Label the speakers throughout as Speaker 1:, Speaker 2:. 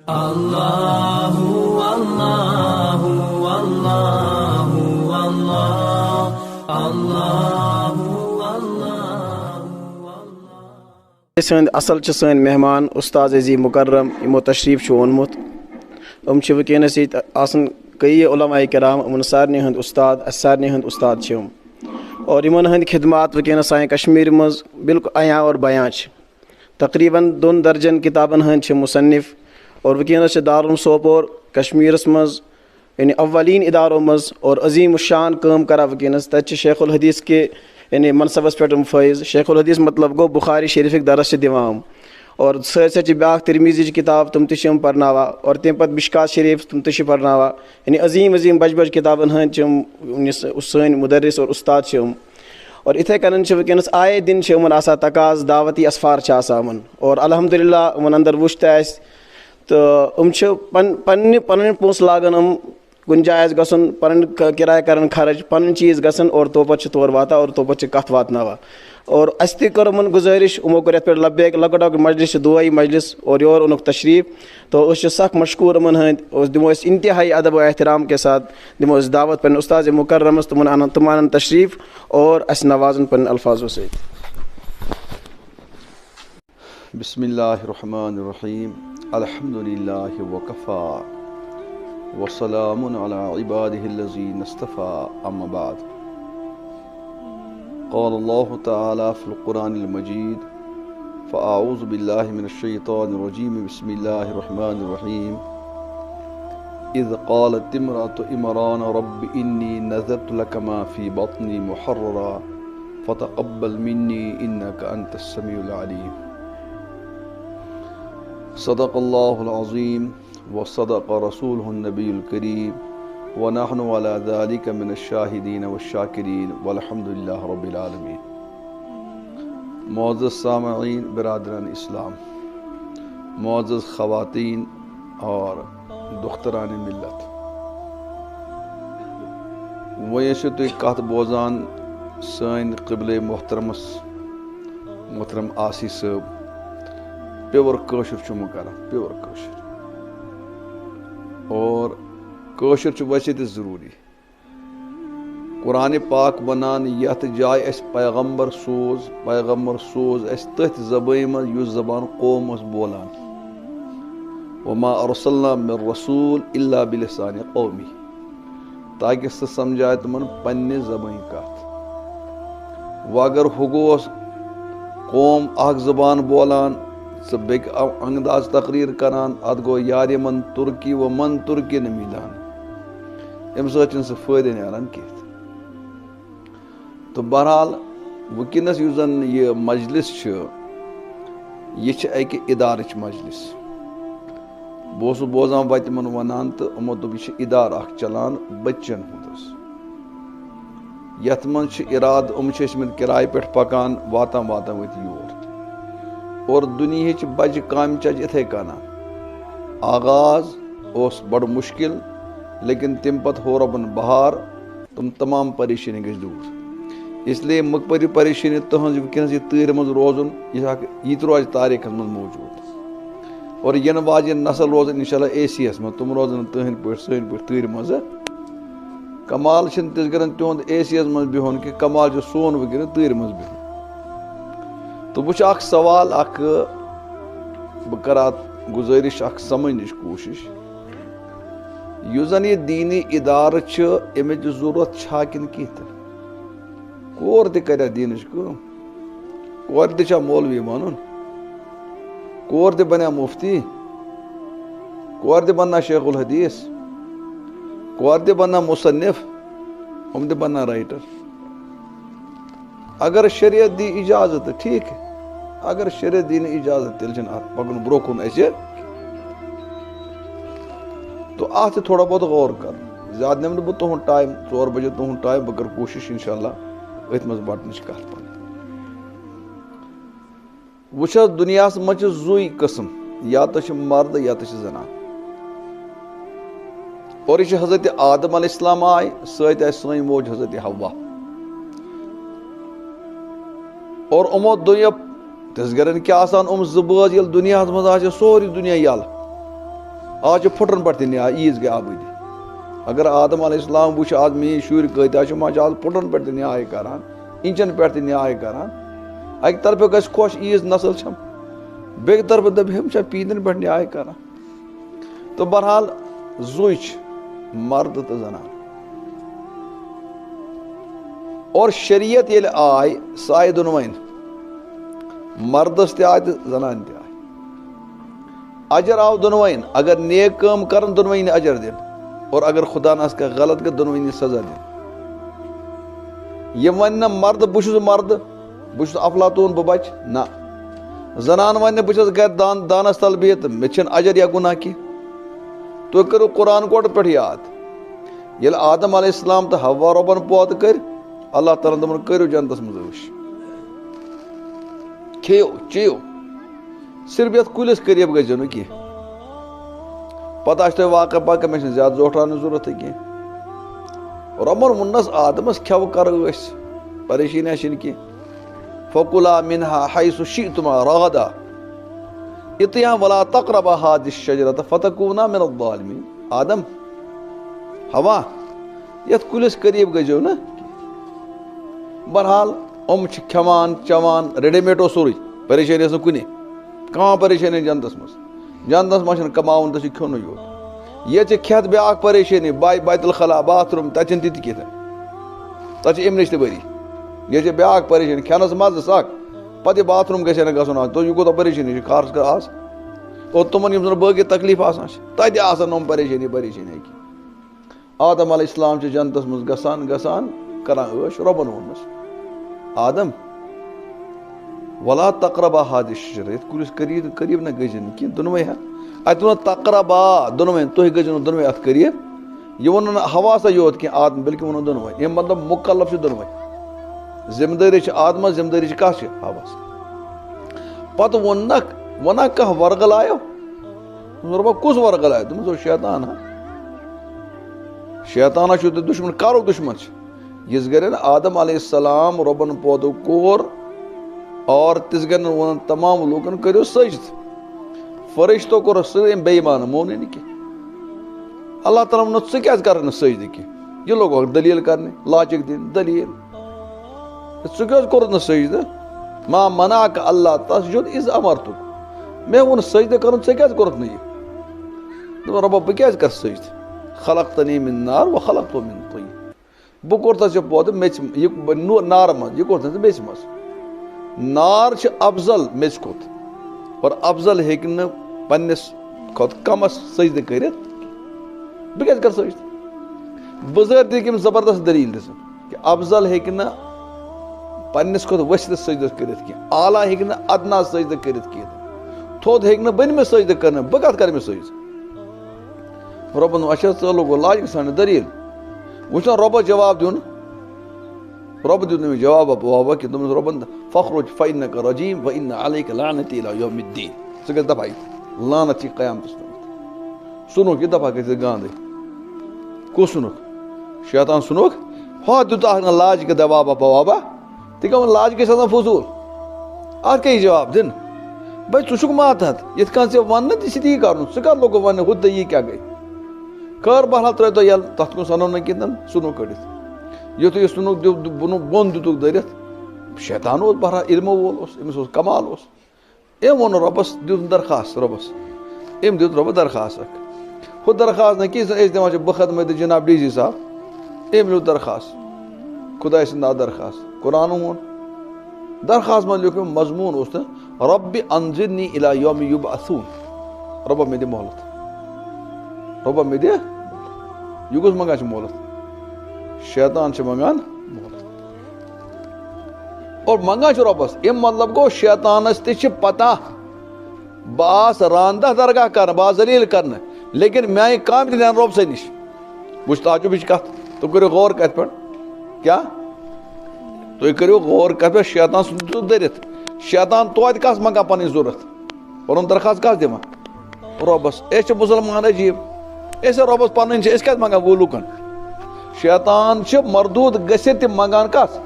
Speaker 1: Allahu Allahu Allahu Allahu Allahu
Speaker 2: सद असल सन मेहमान उस्ताद अजीम मुकर्रम यमो तशरीफ ओनमुत वनस कई उलमाए किराम उमन सारे हंद उस्ताद सारे हंद उस्ताद और इन हंद खिदमात वनस साए कश्मीर मज बिल्कुल अया और बयां तकरीबन 2 दर्जन किताबन हंद मुसन्निफ और वनस दारुल सोपोर कश्मीरस मज यानी अव्वलीन इदारों मज और अजीम शान काम करा वनस तत शेखुल हदीस के यानी मनसबस पे फैज़ शेखुल हदीस मतलब गो बुखारी शरीफ दरस दिवान और सत ब्या तिरमिज़ी किताब तुम तम पर्नावा और तम पे मिशकात शरीफ तुम पर्नावा यानी अजीम अजीम बज बज किताबन हंद सन मुदरिस और उस्ताद और इथे कन वनस आए दिन तकाज दावती असफार और अल्हम्दुलिल्लाह अंदर वुश तो पन पोस लागन कुन जाय गसन पन किराय कर खर्च पन चीज़ गसन और तो पे तौर वाता और तो पे कथ वातनावा और अस कर गुजारिश उमो कर पे लब्बैक लकट लकट मजलिस दुआई मजलिस और योर उनुक तशरीफ तो सख मशकूर उमन हंद दिमो इंतहाई अदब व एहतराम के साथ दिमो दावत पे उस्ताद मुकर्रमस तुम आनन तशरीफ और अस नवाजन पे अल्फाजों से।
Speaker 3: बिस्मिल्लाहिर्रहमानिर्रहीम अल्हम्दुलिल्लाहि वकफ़ा वस्सलामुन अला इबादिहिल्लज़ीना इस्तफ़ा अम्मा बाद क़ाल अल्लाहु तआला फ़िल क़ुरानिल मजीद फ़अऊज़ु बिल्लाहि मिनश शैतानिर रजीम बिस्मिल्लाहिर्रहमानिर्रहीम इज़ क़ालत इम्रअतु इमरान रब्बि इन्नी नज़रतु लक मा फ़ी बत्नी मुहर्ररा फ़तक़ब्बल मिन्नी इन्नका अंतस समीउल अलीम। सदक़ल्लाहुल अज़ीम व सदक़ रसूलुहुन नबियुल करीम व नहनु अला ज़ालिका मिनश शाहिदीन व शाकिरीन वल्हम्दुलिल्लाहि रब्बिल आलमीन। मुअज़्ज़ज़ सामईन बिरादरान इस्लाम, मुअज़्ज़ज़ ख़वातीन और दुख्तरान मिल्लत, वह तुम कत बोजान सन क़िबले मोहतरम आसी साहब प्योर कशर कर प्योर कशर और कशर वैसे तो ज़रूरी। कुरान पाक वनान यथ जाय अस पैगम्बर सोज अस तथ ज़बान मज युस ज़बान कौम बोलान वमा अरसलना मिन रसूल इल्ला बिलिसानि कौमी, ताकि सह समझाए तुमन पन्ने ज़बान कथ। व अगर हुगोस कौम अख ज़बान बोलान सह बेक अंदाज तकरीर करान अत गो यार मन तुर्की व मन तुर्की न मिलान अम सह फ़ायदे नान कह। तो बहरहाल वनस जन यह मजलिस यह अकि इदार मजलिस बस बोजान वत वनान तो यमो दोप यह इदार अख चलान बच्चन हुंदस यथ मन इराद किराए पे पकान वातान वातान वत योर और दुनिया बज काम चज इथे कना आगाज ओस बड़ मुश्किल लेकिन तम पत हो रबन बहार तुम तमाम परेशानी गई दूर। इसलिए मक पर परेशानी तुहज वनस यह तैर मज रोजन यह रोज तारीख मज मौजूद और यन वाजन नसल रोजन इंशाल्लाह एसीयस मज तुम रोजन तहन पे सन पे तैर मज कमाल तिस गरन तुंद एसीयस मज बिहन कि कमाल सोन वगैरह तैर मज बिहन। तो वह अख सवाल अख बह कर गुजारिश अख समझ कोशिश यु जन यह दीनी इदार अमिच जरूरत कि कह कोर कर दीन कम कोर त मौलवी बन कोर त बना मुफ्ती कोर त बनना शेखुल हदीस कोर त बनना मुसन्निफ हम त बनना राइटर। अगर शरीयत दी इजाजत ठीक है, अगर शरीयत दी इजाजत तेल पकन ब्रोकुन तो अत थोड़ा बहुत गौर कर। ज्यादा निम बह तुह टाइम 4 बजे तुह टाइम बह कर कोशिश इंशाल्लाह अथ मज बटन कत पन। वुच दुनिया मज जुई कस्म या तो मर्द या तो जनान और यह हजरत आदम अलैहिस्सलाम आय सही मोज हजरत हव्वा और उमो दुनिया तस गरन क्या आसान ज बज दुनिया मज सोरी दुनिया यल आज फुटन पे न्याय ईज गई आबादी अगर आदम अलैहिस्सलाम वो आज मे शुर कत माज आज फुटन पे न्याय करान इंचन पे न्याय करान अक तरफ ग खुश ईज नस्ल छम बे तरफ दप हम पीदन पे न्याय करान तो बहरहाल जुच मर्द तो जनान और शरीयत ये आय साय दोनवन मर्दस आय तो जनान त आय अजर आव दोनवन अगर नेक काम कर दोनवन अजर दिन और अगर खुदा ना का गलत कर दोनवन सजा दिन ये वन न मर्द बुश मर्द बुश अफलातून बह बच ना जनान वन बस गर दानस तल बिहत मे अजर या गुनाह की तो करो कुरान कोट पे याद ये आदम अलैहिस्सलाम तो हव्वा रबन पौद कर अल्लाह ताला दमन करो जन्नतस मज खेयो चेयो सिर्फ ये कुलिस करीब गो न कह पता तुम वाक़ पाक मे ज्यादा जोटान जरूरत कह रबन वनस आदमस खेव कर परेशानी कह फकुला मिनहा हैसु शिअतुमा रगदा इतिया वला तक़रबा हादिश शजरत फतकूना मिन अज़्ज़ालिमीन आदम हवा यथ कुलिस करीब गजो न बहरहाल खेवान चवान रेडीमेडो सोर परेशानी कुन कह परेशानी जन्नतस मज कमावन तो खोन योत ये खेत ब्या परेशानी बैतुल खला बाथरूम तन तह तथ अम नश बरी ये ब्या परेशानी खेनस मज सक पे बाथरूम गए गन तो यह परेशानी खास कर आज और तुम बाकी तकलीफ तम परेशानी परेशानी आदम अलैहिस्सलाम जन्नतस मज गसान करान ऐश रबन वोनस आदम वला तक़रबा हादिश शजरत कुलिस करीब न गजन कि दोनवे अत वो तक़रबा दोनवे तुह गजन दोनवे अत करीब यह वो हवा सा योत कि आदम बल्कि वो दोनवे यह मतलब मुकल्लफ दोनवे जिम्मेदारी आदम जिम्मेदारी कह हवस पत वना कह वर्गल आयो रबा कुस वर्गल आयो तुम शैतान शैतान दुश्मन करो दुश्मन यस गर आदम अलैहिस्सलाम रबन पौधो कोर और तिस गर वन तमाम लोगन करो सजद फरिश्तो कोर सम बेईमान मोन कह अल्लाह ताला वो क्या कर सजद कह यह लोग दलील करने लाजिक दिन दलील क्या कोर सजद मा मना अल्लाह तस्जुद इज अमरतुक मे वो सजद कर क्या कोर न रबा बह क्या कर सजद खलक़तनी मिन नार व खलक़तहु मिन तीन बह कोर पौध मेच नार मज यह कोर मेच मज नार अफजल मेच खोत और अफजल हेक पन्निस खोत कमस सजद कर बह क्या कर सजद बजर दिम जबरदस्त दलील दिन कि अफजल हेक पन्निस खोत वसित सजद कर आला हेक अदना सजद कर थोद हेक बनमे सजद कर बह कत कर सजद रबन अच्छा चलो गो लाज सान दलील वो रब जवाब दिन रब दिन जवाब वाबा कि तुम रबन फखरुज फइन्नका रजीम व इन्न अलैका लानती इला यौमिद्दीन सह गस दफा लानत क़यामतस सुनुक यह दफा गई गांधे कु सुनुक शैतान सुनुक हा दुत लाज के दवाब वाबा तक लाज गई फजूल अत क्या जवाब दिन भाई ुक मातहत ये वन ती कर कर लोग वन हु यह क्या गई कर बहरहाल त्रो तो यल तथ कुन सनो न कि सुनो कड़ित युत यह सुनो बोन दुतुक दरित शैतान बहरहाल इल्म वोल अमिस कमाल अम वो रबस दुत दरखास्त रबस अम दुत रब दरखास्त हु दरखास्त न कि दिवान बखदमत जनाब डी सी साहब अम दुत दरखास्त खुदा सद दरखास्त कुरान वोन दरखास्त में लिख मजमून उस रब्बि अंज़िरनी इला यौम युबअसून रब मे दे मोहलत रब मे दे यह कुछ मंगान मोहलत शैतान मंगान मोहलत और मंगान रबस अम मतलब गो शैतानस ते पता बास रानदा दरगाह कर बास जलील कर लेकिन मैं काम दिन रब से नश वो ताजुब कत तुम करो गौर कत पे क्या तुम करो गौर कत पे शैतान सु दरित शैतान तोत कस मंगा पन जरूरत पन दरखास्त कस दिवान रबस मुसलमान अजीब रबस पन क्या मंगा वो लुकन शैतान मरदूद गसित मंगान कस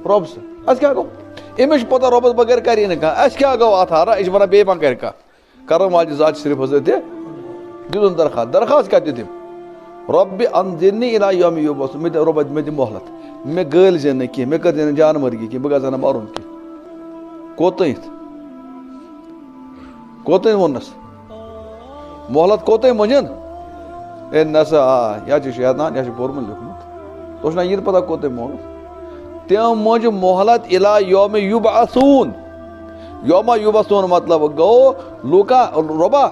Speaker 3: रब से अस क्या गो अमिस पता रबस बगैर कर क्या गो अत हारा वन बे मा कर वाज जात सिर्फ हजरत दितुन दरखास्त क्या दिम रब्बि अंजिरनी इला यौमि युबअसून मे रब्बा मे दि मोहलत मे गल जेन कि मे कर जेन जानमर्गी कि बह गन मरुन कि कोतन वोनस मोहलत कोतन मजन ए नसा या शैतान या पोर्मुत लिखमुत तो ये पता कोतन मोहलत तम मज मोहलत इला यौमि युबअसून यौमा युबअसून मतलब गो लुका रबा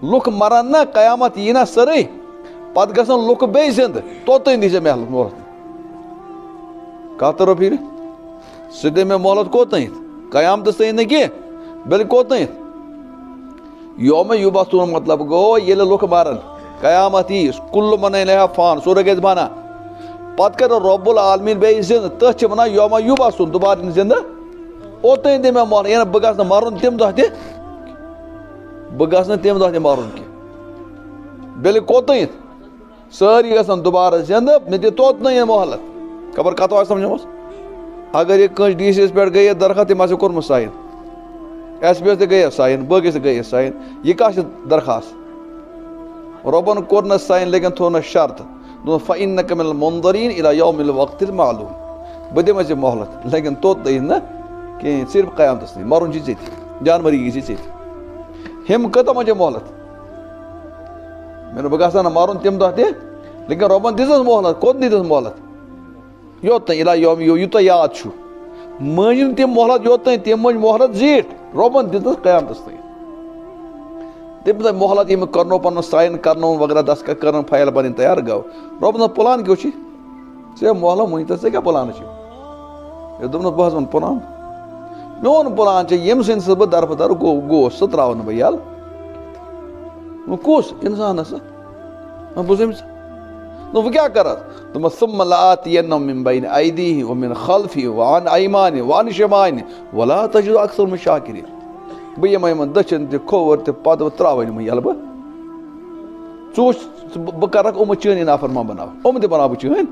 Speaker 3: लुक मरन ना कयामत यी ना सरे पत गसन लुक बे जिंद तोतन दी मोहलत कत फिर सह दे मे मोहलत कोतन कयामत सही न कह बिल कोतन यौम युबअसून मतलब गो ये लुक मरन कयामत यी कुल मन फान सूर गज बना पत कर रब्बुल आलमीन बे जिंद तथ वन यौम युबअसून दोबार जिंद ओतन दे मे मोहलत ये बह गस मरुन तम दह तम दह मरुन कह बिल कोतन सारी गसन दोबारा जिंद मे दि तोतन मोहलत खबर कत समझ अगर ये कह डी सी पे गई दरखास्त तम कोर्मुत साइन एस पी गई साइन बगस गई साइन यह कह दरखास्त रबन कोर न साइन लेकिन थो न शर्त फ़इन्नक मिनल मुंज़रीन इला यौमिल वक़्तिल मालूम बह दिम मोहलत लेकिन तोत न कहें सिर्फ क़यामत मरुन चे जानवरी चे हम कत मज मोहलत मैंने बह गसा मरुन तम दह लेकिन रबन दिस मोहलत कोत दिस मोहलत योत इला यौम यूत याद मजिन तम मोहलत योत तम मज मोहलत जीट रबन दिस क़यामत तम मोहलत यम कर पन साइन कर वगैरह दस्तखत कर फाइल बन तैयार गो रबन प्लान क्यों चे मोहलत वन तो क्या प्लान दोपन बह वन प्लान मोन प्लान यम सद बह दरफदर गोस सह त्रा बह यल कुस इंसान बुझ वह क्या कर सुम्म लआतियन्नहुम मिन बैन अयदीहिम व मिन खल्फिहिम व अन अयमानिहिम व अन शमाइलिहिम व ला तजिदु अक्सरहुम शाकिरीन बह यम दचन त खोवर त पद त्रावन यल बह बह कर चन नाफरमा बनाव त बनाव चन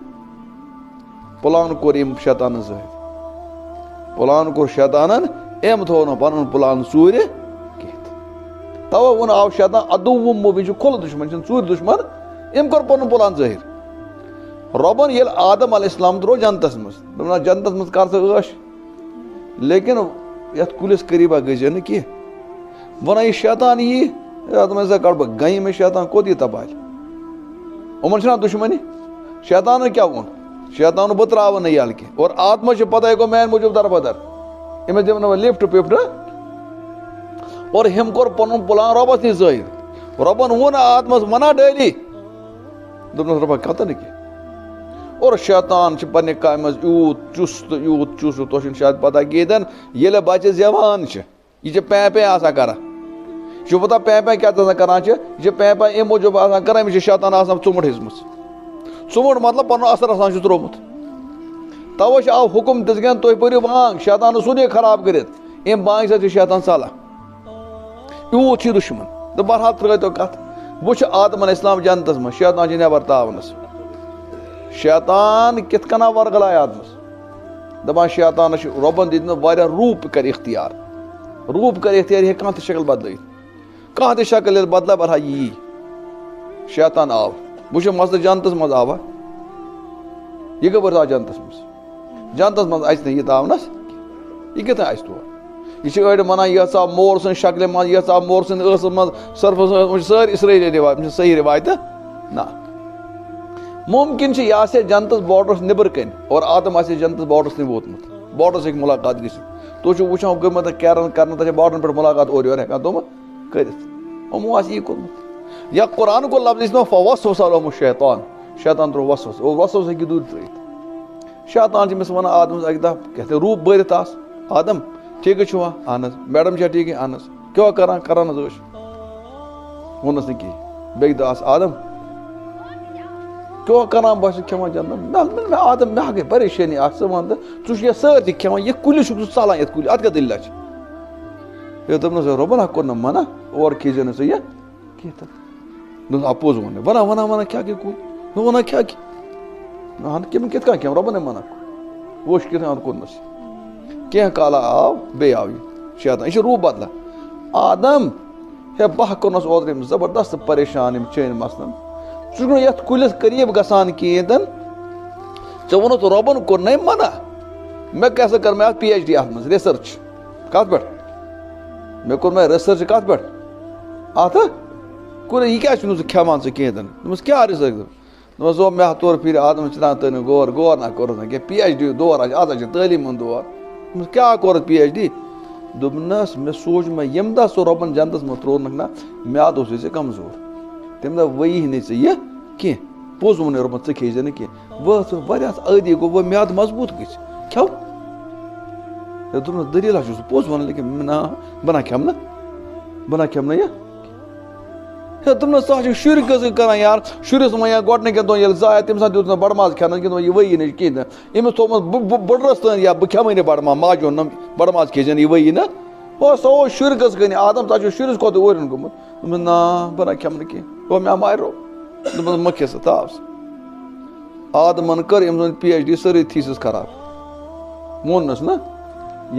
Speaker 3: प्लान कोर यम शैतान ज़ाहिर प्लान कोर शैतान एम थो न पन प्लान चूर तव वन आव शैतान अदुव्वुम मुबीन खुल दुश्मन चूर दुश्मन एम कोर पन प्लान ज़ाहिर रबन ये आदम अलैहिस्सलाम त्रो जन्नतस मज जन्नतस मज कर स लेकिन ये कुलिस करीबा गज न कह वन यह शैतान यी कड़ बह गई में शैतान कोत यह तबाह उमन दुश्मनी शैतान क्या वोन शैतान बह त्राव न यल कह और आत्मा पता गो मैन मूजूब दरबदर अमिस दिम लिफ्ट पिफ्ट और हम कोर पन प्लान रबस नी ज़ाहिर रबन वोन आत्मस मना डली दोपन रबा कत न कह और शैतान पे काम यूत चुस्त तो शायद पता कहें ये बच्चे जवान यह पै पै कर पता पै पै क्या करान यह पै पै अम मूजूब कर शैतान चुमट हेजम चुमट मतलब पन असर त्रोमुत तवे आव हुकुम दिस तुम पो बांग शैतान सुन खराब कर बांग सत शैतान सलाह यूत दुश्मन तो बहरहाल त्रो कत वो आदम अलैहिस्सलाम जन्नतस मज शैतान नबर तावनस शैतान कित कना वर्गलाय आदमस दपान शैतान रबन दिन रूप कर इख्तियार हे कह शक्ल बदल कह शक्ल बदल बरहा यी शैतान आव वो मसल जन्नतस मज आवा यह कबर आव जन्नतस मज अस यह तावनस यह कत आस तौर यह वन यह मोर सद शक्ल मज यह मोर सद मज सर्फ सारी सही रिवायत ना मुमकिन यह आ जन्नतस बॉर्डरस निबर कन और आदम आ जन्नतस बॉर्डरस नहीं वोतमुत बॉर्डरस हे मुलाकात गि तुम वुचान गमत कैरन कर बॉर्डर पे मुलाकात और योर हेकान तुम कर यमो यह कोर्मुत या कुरान को लफ्ज फवस्वस लहुम शैतान शैतान त्रो वसवस और वसवस हे दूर त्रित शैतान अमिस वन आदम अक दह कहते रूप भरत आदम ठीक छुआ अहन मैडम ठीक अहन क्या करान वोनस न कह बे दह आदम क्या करान बस खेवान जन्नत मे आदम मे गई परेशानी वन तो यह सर खेवान यह कुल चालान ये कुल अत क्या दिल दोपन रबन कोर मना और खीजे स यह कह अपोज वन वन क्या कुल वन क्या कम कित रबन मना वोश कित कोर्नस कह काला आव बे आव शैतान यह रूप बदला आदम है बह कोनस ओद्र जबरदस्त परेशान चैन मसलन चुन ये कुलिस करीब गसान कहें चे वो तो रबन कोर ना मना मे कैसा कर मैं PhD अत मज रिसर्च कत पे मे कोर मैं रिसर्च कत पे अत कुन यह क्या खेवान कहें दोपस क्या रिसर्च दोपस वो मे तौर फिर आदम चलान तो गौर गौर ना कोर PhD दौर आज तलीम दौर दोपस क्या कोर PhD दोपनस मे सोच मैं यम दह सो रबन जनतस मह त्रोन ना म्याद उस कमजोर तम दह वही नी ये कह पोज वो रोपन ऐ खेज ना कह वह अदी गो वह म्याद मजबूत गई खेव दोपन दलील पोज वन लेकिन ना बना खेम ना यह दोपन सह शुर कर यार शुरस वो गोडनिक दिन जाय तम सा दुत बड़ माज खेन कि यह वही नी कहें अमिस थोमुत बड़रस तन या बह खेम बड़ माज माजो न बड़ माज खेजन यह वही ना वो सो शुर गन आदम तह शुरस खोत ओरन गोमुत ना बना खेम न कह वो मे मारो दोपन मह सा ताव आदमन कर PhD सारी थीसिस खराब मोनस ना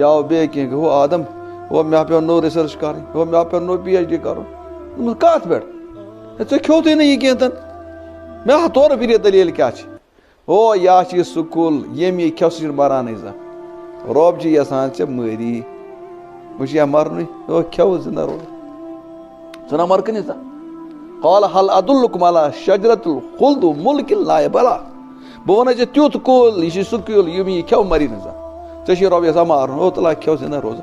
Speaker 3: या बे कह वो आदम वो मे पे नो रिसर्च कर वो मे पे नो PhD कर कत पे ऐ खोत ना यह कह मे तौर फिर दलील क्या ओ या स्कूल यम यह खेस मरान रब यसान ऐ मारी वह मरन वो खेव जिंदा रोज जना मरकन काल हल अदुल्लुकुम अला शजरतुल खुल्द मुल्किन ला यबला बह वन तुत कुल यह सह कुल यम यह खेव मरी ऐ रब यसान मारन ओ तला खेव जिंदा रोज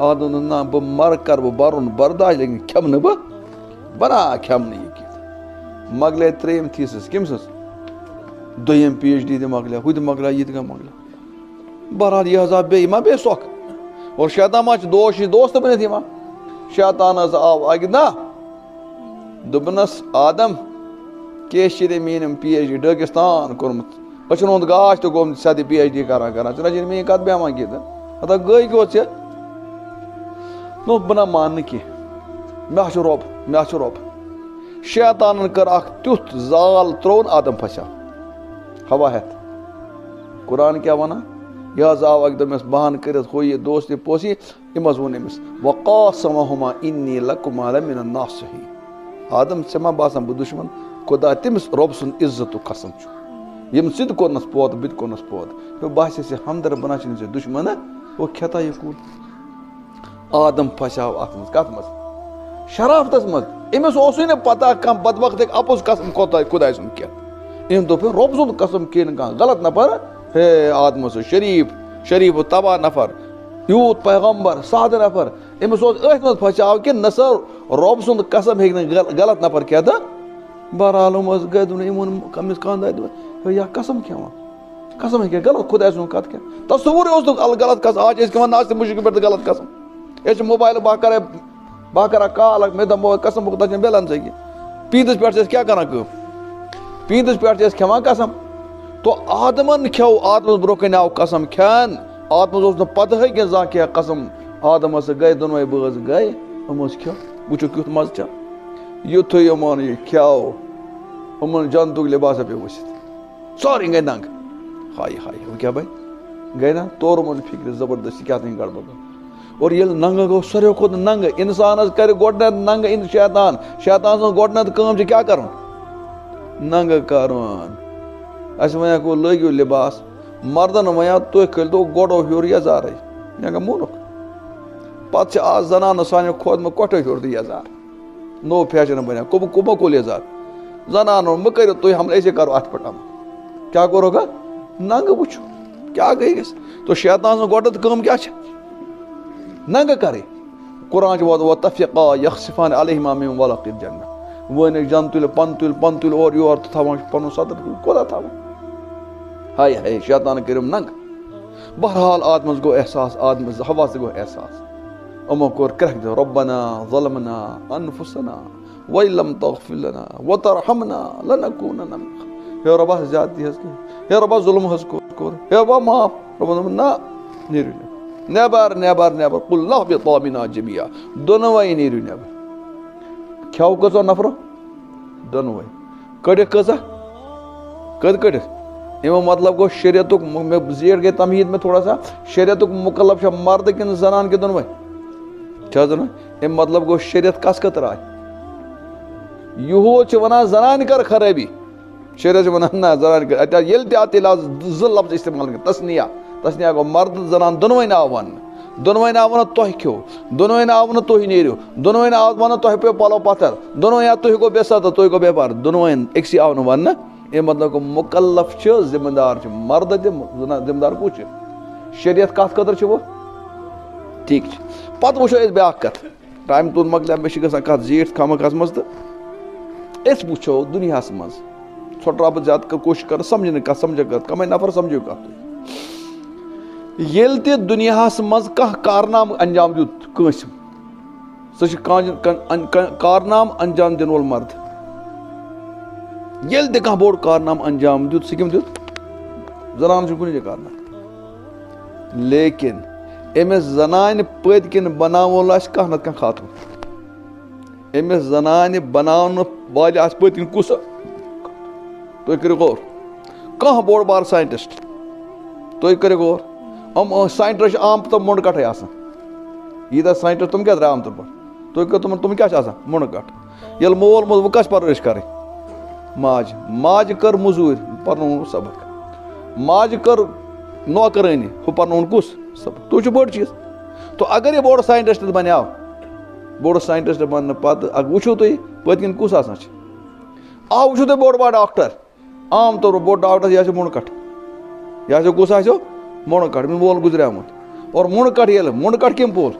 Speaker 3: आदम ना बह मर कर बह बरुन बर्दाश्त लेकिन खेम न बह बना खेम न यह मगले त्रेम thesis come दोम PhD Magal who मगल यह मगल बहरहाल यह बे मा बे सोख और शैतान मा दोस्त बनित शैतान आव अग ना दोपनस आदम केशर मीन PhD डगिस्तान कोर्मुत अचन हुंद गाश तो गोम सद PhD करान चे मीन कत बेमान कह अत गई गो नो बना मान कह मे रब शैतान कर तुथ जाल त्रोन आदम फसा हवा हेत कुरान क्या वना यह आव अक दस बहान कर हो यह दोस्त पोसी इमस वोन अमिस वक़ासमहुमा इन्नी लकुमा लमिन नासिहीन आदम से मा बासान बह दुश्मन खुदा तमिस रब सुन इज्जत कसम यम सिद कोनस पोद बिद कोनस पोद तो बासे से हमदर बना से दुश्मन वो खेता यह कूल आदम फसाव अत कत मज शराफत मज अमिस न पता कह बदबख्त अपोज कसम खुदा सुन कह अम दोप रब सुन कसम कह गलत नफर हे आदम शरीफ तबाह नफर यूत पैगम्बर साद नफर अमिस अथ मज फसाव कि न सर रब सुन कसम हे गलत नफर कह तो बहरहाल गए दोन खानदार या कसम खेवान कसम हे गलत खुदा सुन कत कह तस्वूर गलत कसम आज आज मुश्किल पे गलत कसम ये मोबाइल बह कर कॉल मे दमो कसम तक बेलन से पींदस पे क्या कर पींदस पे खेवान कसम तो आदमन खेव आदम ब्रो कन आव कसम खेन आदम पता कि जा क्या कसम आदम गए दोनों बज गए खेव वो क्युत मज युथ यमन यह खेव यमन जनतुक लिबास पे वसित सारी गई नंग हाय हाय वो क्या भाई गए ना तोर मन फिक्र जबरदस्ती क्या गड़बड़ और ये नंग गो सारे खुद नंग इंसान कर गोडनत नंग इन शैतान गोडनत कम क्या कर नंग कर वन को लगियो लिबास मर्दन वन तुम खिलो गोडो हूर यजार मे मोनुक पे आज जनान सान खोद में कोटो हूर तो यजार नो फैशन बना कुमो कुल यजार जनान मह करो तुम हम ऐसे करो अत पे क्या करो नंग वो क्या गई तो शैतान गोडनत कम क्या नंग करे कुरान वो तफिका यखसिफान अलैहिमा मिन वलक़िल जन्नह वन जन तुल पन तुल और योर तो थवान पन सदर कोदा थवान हाय हाय शैतान करिम नंग बहरहाल आदमस गो एहसास आदमस हवा से गो एहसास अमो कोर करक रब्बना ज़लमना अनफुसना व लम तग़फिर लना व तरहमना लनकूनन हे रब्बा ज्यादती हस हे रब्बा जुल्म हस कोर हे रब्बा माफ रब्बा ना नीरु नेबर कुल लहबिता मिन्हा जमिया दोनों नीरु नेबर खेव कजो नफरो दोनों कड़ कजा कड़ अमो मतलब गो शरीयत जेट गई तमहीद में थोड़ा सा शरीयत मुकल्लफ मर्द कि जनान के दोनों अम मतलब गो शरीयत कस खतर आय यहूद वनान जनान कर खराबी शरीयत वनान ना जनान कर ये ज लफ्ज इस्तेमाल कर तस्निया तस्निया गो मर्द जनान दोनवैन आव वन दोनवैन आव वन तुह खो दोनवैन आव वन तुह नीरो दोनवैन आव वन तुह पे पलो पत्थर दोनों या तुह गो बेसत तुह गो बेपार दोनवैन अक्सी आव न वन अम मतलब गो मुकल्लफ जिम्मेदार मर्द जिम्मेदार कुछ शरीयत कत खतर वो ठीक पत वो ब्या कत टाइम तुद मकल मे कत जीठ खम कस मज तो वो दुनिया मज छोटा बहुत ज्यादा कोशिश कर समझने कत समझ कत कम नफर समझो कत ये दुनिया मज कह कारनाम अंजाम दित कंस सह कारनाम अंजाम दिन वोल मर्द ये कह बोड़ कारनाम अंजाम दित सह कम दित जनान कुन जगह कारना लेकिन अमिस जनान पद किन बनावल कह न कह खातून अमिस जनान बनावन वाल पद किन कुस तुम करो गौर कह बोड़ बार साइंटिस्ट तुम करो गौर साइंटिस्ट आम तौर मुंड कटे यीदा साइंटिस्ट तुम क्या आम तौर पर तुम क्या मुंड कट ये मोल मोल वह कस परवरिश कर माज माज कर मजूर पर्न सबक माज कर नौकरानी हु पर्न कुस सबक तु बोड़ चीज तो अगर ये बोड़ साइंटिस्ट बनो बोड़ साइंटिस्ट बन पत वो तुम पत किन कुस आ वो तुम बोड़ बा डॉक्टर आम तौर पर बोड़ डॉक्टर यह मुंड कट यह कुस आ मुंड कट मोल गुजरियामुत और मुंड कट ये मुंड कट कम पोल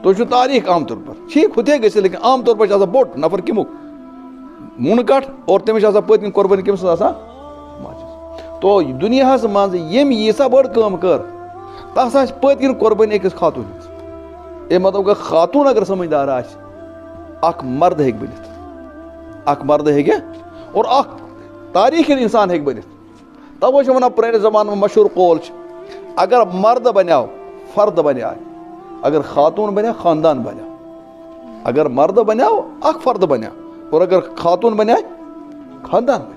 Speaker 3: तुम तारीख आम तौर पर ठीक हुते गि लेकिन आम तौर पर बोड़ नफर कमुक मुंड कट और तमिस पत कुर्बानी कम तो दुनिया मज यम यीसा बड़ कम कर तस पत कुर्बानी अकिस खातून ए मतलब खातून अगर समझदार अख मर्द हेक बनित अख मर्द हेगे और अख तारीख इंसान हेक बनित तवो वन पुराने जमान में मशहूर कौल अगर मर्द बनो फर्द बनो अगर खातून बनो खानदान बनो अगर मर्द बनो अख फर्द बनो और अगर खातून बनो खानदान